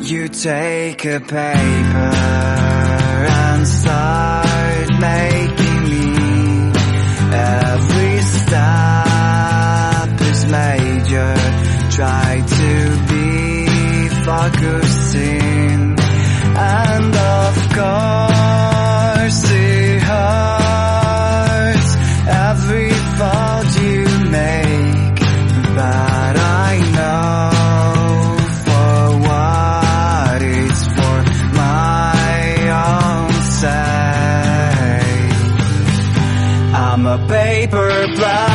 You take a paper and start making me. Every step is major. Try to be focusing, and of course it hurts every thought you make, but I know I'm a paper plane.